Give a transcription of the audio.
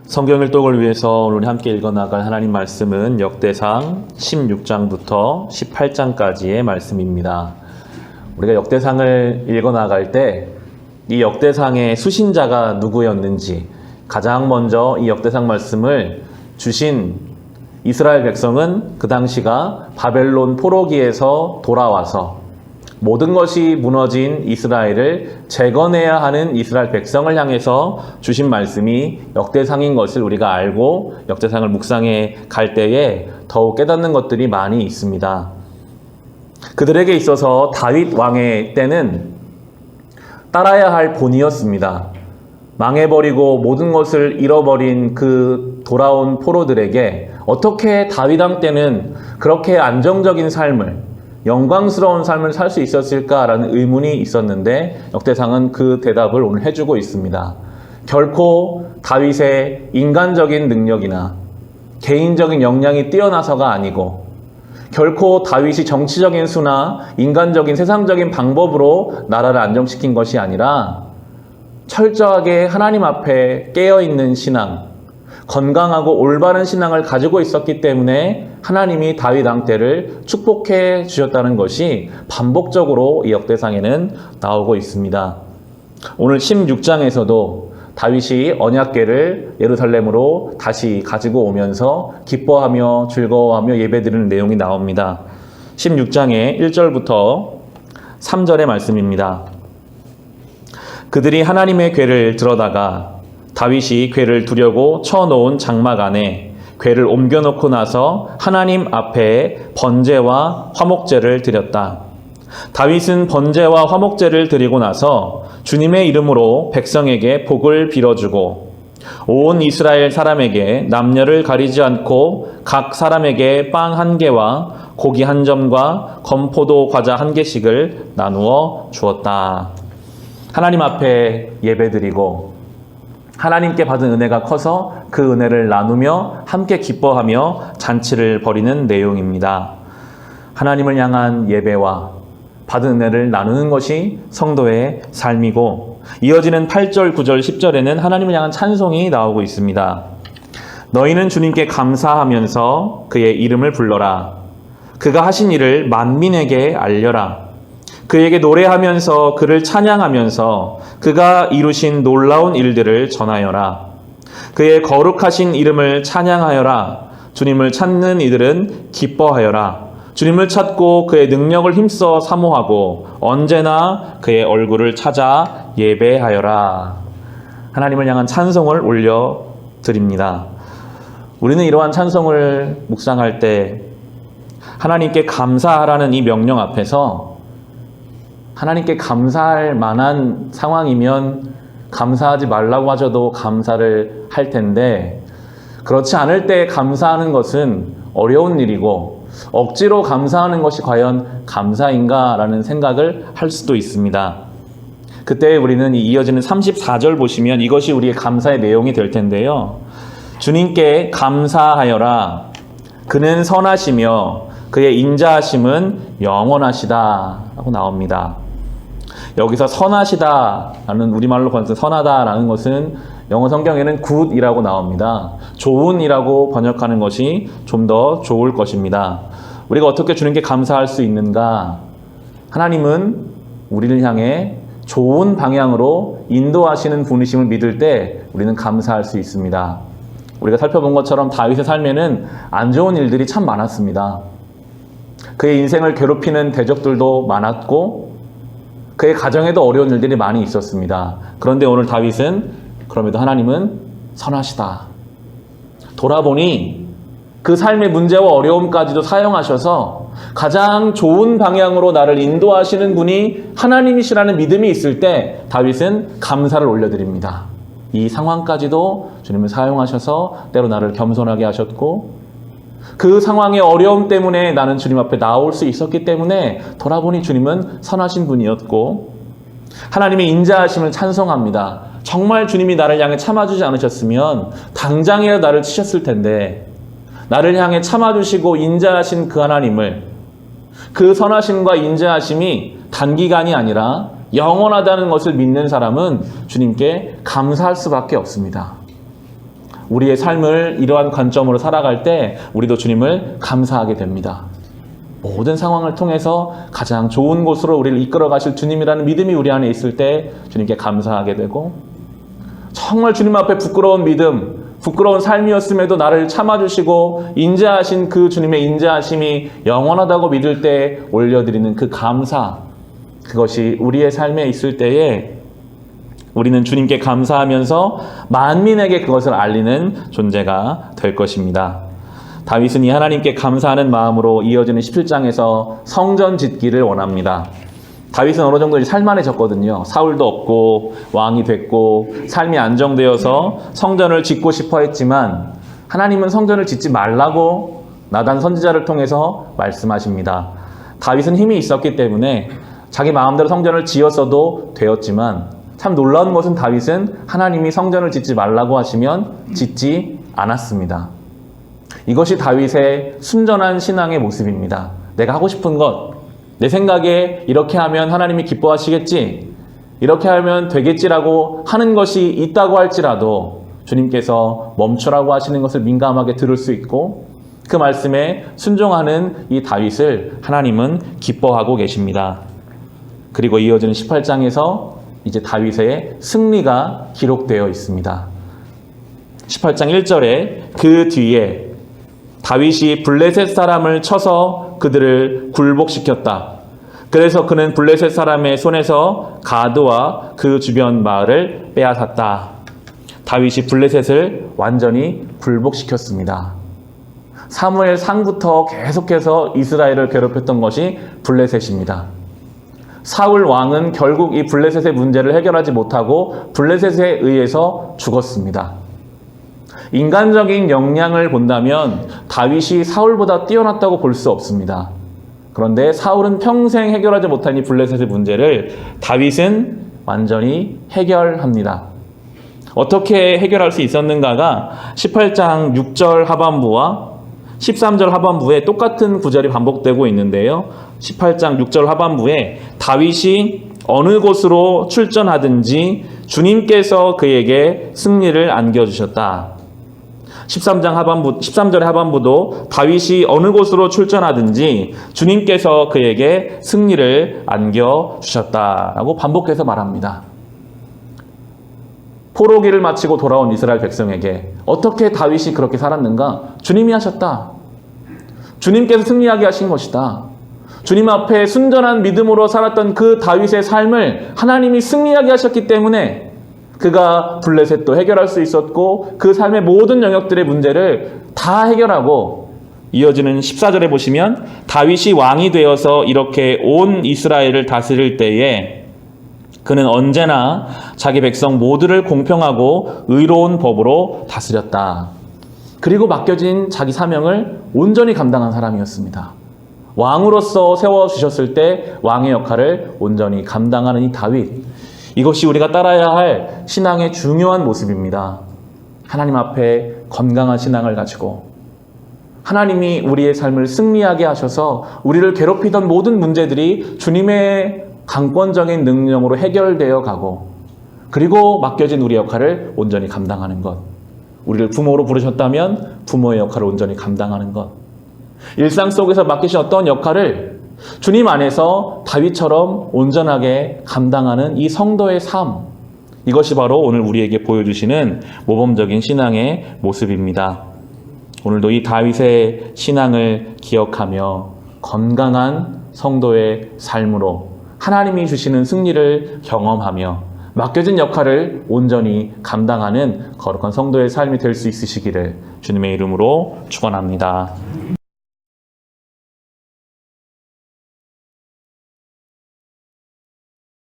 성경 일독을 위해서 오늘 함께 읽어나갈 하나님 말씀은 역대상 16장부터 18장까지의 말씀입니다. 우리가 역대상을 읽어나갈 때 이 역대상의 수신자가 누구였는지 가장 먼저 이 역대상 말씀을 주신 이스라엘 백성은 그 당시가 바벨론 포로기에서 돌아와서 모든 것이 무너진 이스라엘을 재건해야 하는 이스라엘 백성을 향해서 주신 말씀이 역대상인 것을 우리가 알고 역대상을 묵상해 갈 때에 더욱 깨닫는 것들이 많이 있습니다. 그들에게 있어서 다윗 왕의 때는 따라야 할 본이었습니다. 망해버리고 모든 것을 잃어버린 그 돌아온 포로들에게 어떻게 다윗 왕 때는 그렇게 안정적인 삶을, 영광스러운 삶을 살 수 있었을까라는 의문이 있었는데 역대상은 그 대답을 오늘 해주고 있습니다. 결코 다윗의 인간적인 능력이나 개인적인 역량이 뛰어나서가 아니고 결코 다윗이 정치적인 수나 인간적인 세상적인 방법으로 나라를 안정시킨 것이 아니라 철저하게 하나님 앞에 깨어있는 신앙, 건강하고 올바른 신앙을 가지고 있었기 때문에 하나님이 다윗 왕 때를 축복해 주셨다는 것이 반복적으로 이 역대상에는 나오고 있습니다. 오늘 16장에서도 다윗이 언약궤를 예루살렘으로 다시 가지고 오면서 기뻐하며 즐거워하며 예배드리는 내용이 나옵니다. 16장의 1절부터 3절의 말씀입니다. 그들이 하나님의 궤를 들어다가 다윗이 궤를 두려고 쳐놓은 장막 안에 궤를 옮겨놓고 나서 하나님 앞에 번제와 화목제를 드렸다. 다윗은 번제와 화목제를 드리고 나서 주님의 이름으로 백성에게 복을 빌어주고 온 이스라엘 사람에게 남녀를 가리지 않고 각 사람에게 빵 1개와 고기 1점과 건포도 과자 1개씩을 나누어 주었다. 하나님 앞에 예배드리고 하나님께 받은 은혜가 커서 그 은혜를 나누며 함께 기뻐하며 잔치를 벌이는 내용입니다. 하나님을 향한 예배와 받은 은혜를 나누는 것이 성도의 삶이고 이어지는 8절, 9절, 10절에는 하나님을 향한 찬송이 나오고 있습니다. 너희는 주님께 감사하면서 그의 이름을 불러라. 그가 하신 일을 만민에게 알려라. 그에게 노래하면서 그를 찬양하면서 그가 이루신 놀라운 일들을 전하여라. 그의 거룩하신 이름을 찬양하여라. 주님을 찾는 이들은 기뻐하여라. 주님을 찾고 그의 능력을 힘써 사모하고 언제나 그의 얼굴을 찾아 예배하여라. 하나님을 향한 찬송을 올려드립니다. 우리는 이러한 찬송을 묵상할 때 하나님께 감사하라는 이 명령 앞에서 하나님께 감사할 만한 상황이면 감사하지 말라고 하셔도 감사를 할 텐데 그렇지 않을 때 감사하는 것은 어려운 일이고 억지로 감사하는 것이 과연 감사인가라는 생각을 할 수도 있습니다. 그때 우리는 이어지는 34절 보시면 이것이 우리의 감사의 내용이 될 텐데요. 주님께 감사하여라. 그는 선하시며 그의 인자하심은 영원하시다 라고 나옵니다. 여기서 선하시다라는 우리말로 번역된 선하다라는 것은 영어 성경에는 good이라고 나옵니다. 좋은이라고 번역하는 것이 좀 더 좋을 것입니다. 우리가 어떻게 주님께 감사할 수 있는가? 하나님은 우리를 향해 좋은 방향으로 인도하시는 분이심을 믿을 때 우리는 감사할 수 있습니다. 우리가 살펴본 것처럼 다윗의 삶에는 안 좋은 일들이 참 많았습니다. 그의 인생을 괴롭히는 대적들도 많았고 그의 가정에도 어려운 일들이 많이 있었습니다. 그런데 오늘 다윗은 그럼에도 하나님은 선하시다. 돌아보니 그 삶의 문제와 어려움까지도 사용하셔서 가장 좋은 방향으로 나를 인도하시는 분이 하나님이시라는 믿음이 있을 때 다윗은 감사를 올려드립니다. 이 상황까지도 주님을 사용하셔서 때로 나를 겸손하게 하셨고 그 상황의 어려움 때문에 나는 주님 앞에 나올 수 있었기 때문에 돌아보니 주님은 선하신 분이었고 하나님의 인자하심을 찬송합니다. 정말 주님이 나를 향해 참아주지 않으셨으면 당장이라도 나를 치셨을 텐데 나를 향해 참아주시고 인자하신 그 하나님을 그 선하심과 인자하심이 단기간이 아니라 영원하다는 것을 믿는 사람은 주님께 감사할 수밖에 없습니다. 우리의 삶을 이러한 관점으로 살아갈 때 우리도 주님을 감사하게 됩니다. 모든 상황을 통해서 가장 좋은 곳으로 우리를 이끌어 가실 주님이라는 믿음이 우리 안에 있을 때 주님께 감사하게 되고, 정말 주님 앞에 부끄러운 믿음, 부끄러운 삶이었음에도 나를 참아주시고 인자하신 그 주님의 인자하심이 영원하다고 믿을 때 올려드리는 그 감사, 그것이 우리의 삶에 있을 때에 우리는 주님께 감사하면서 만민에게 그것을 알리는 존재가 될 것입니다. 다윗은 이 하나님께 감사하는 마음으로 이어지는 17장에서 성전 짓기를 원합니다. 다윗은 어느 정도 살만해졌거든요. 사울도 없고 왕이 됐고 삶이 안정되어서 성전을 짓고 싶어 했지만 하나님은 성전을 짓지 말라고 나단 선지자를 통해서 말씀하십니다. 다윗은 힘이 있었기 때문에 자기 마음대로 성전을 지었어도 되었지만, 참 놀라운 것은 다윗은 하나님이 성전을 짓지 말라고 하시면 짓지 않았습니다. 이것이 다윗의 순전한 신앙의 모습입니다. 내가 하고 싶은 것, 내 생각에 이렇게 하면 하나님이 기뻐하시겠지, 이렇게 하면 되겠지라고 하는 것이 있다고 할지라도 주님께서 멈추라고 하시는 것을 민감하게 들을 수 있고, 그 말씀에 순종하는 이 다윗을 하나님은 기뻐하고 계십니다. 그리고 이어지는 18장에서 이제 다윗의 승리가 기록되어 있습니다. 18장 1절에 그 뒤에 다윗이 블레셋 사람을 쳐서 그들을 굴복시켰다. 그래서 그는 블레셋 사람의 손에서 가드와 그 주변 마을을 빼앗았다. 다윗이 블레셋을 완전히 굴복시켰습니다. 사무엘 상부터 계속해서 이스라엘을 괴롭혔던 것이 블레셋입니다. 사울 왕은 결국 이 블레셋의 문제를 해결하지 못하고 블레셋에 의해서 죽었습니다. 인간적인 역량을 본다면 다윗이 사울보다 뛰어났다고 볼 수 없습니다. 그런데 사울은 평생 해결하지 못한 이 블레셋의 문제를 다윗은 완전히 해결합니다. 어떻게 해결할 수 있었는가가 18장 6절 하반부와 13절 하반부에 똑같은 구절이 반복되고 있는데요. 18장 6절 하반부에 다윗이 어느 곳으로 출전하든지 주님께서 그에게 승리를 안겨주셨다. 13절의 하반부도 다윗이 어느 곳으로 출전하든지 주님께서 그에게 승리를 안겨주셨다라고 반복해서 말합니다. 포로기를 마치고 돌아온 이스라엘 백성에게 어떻게 다윗이 그렇게 살았는가? 주님이 하셨다. 주님께서 승리하게 하신 것이다. 주님 앞에 순전한 믿음으로 살았던 그 다윗의 삶을 하나님이 승리하게 하셨기 때문에 그가 블레셋도 해결할 수 있었고 그 삶의 모든 영역들의 문제를 다 해결하고, 이어지는 14절에 보시면 다윗이 왕이 되어서 이렇게 온 이스라엘을 다스릴 때에 그는 언제나 자기 백성 모두를 공평하고 의로운 법으로 다스렸다. 그리고 맡겨진 자기 사명을 온전히 감당한 사람이었습니다. 왕으로서 세워주셨을 때 왕의 역할을 온전히 감당하는 이 다윗, 이것이 우리가 따라야 할 신앙의 중요한 모습입니다. 하나님 앞에 건강한 신앙을 가지고 하나님이 우리의 삶을 승리하게 하셔서 우리를 괴롭히던 모든 문제들이 주님의 강권적인 능력으로 해결되어 가고, 그리고 맡겨진 우리 역할을 온전히 감당하는 것. 우리를 부모로 부르셨다면 부모의 역할을 온전히 감당하는 것. 일상 속에서 맡기신 어떤 역할을 주님 안에서 다윗처럼 온전하게 감당하는 이 성도의 삶, 이것이 바로 오늘 우리에게 보여주시는 모범적인 신앙의 모습입니다. 오늘도 이 다윗의 신앙을 기억하며 건강한 성도의 삶으로 하나님이 주시는 승리를 경험하며 맡겨진 역할을 온전히 감당하는 거룩한 성도의 삶이 될 수 있으시기를 주님의 이름으로 축원합니다.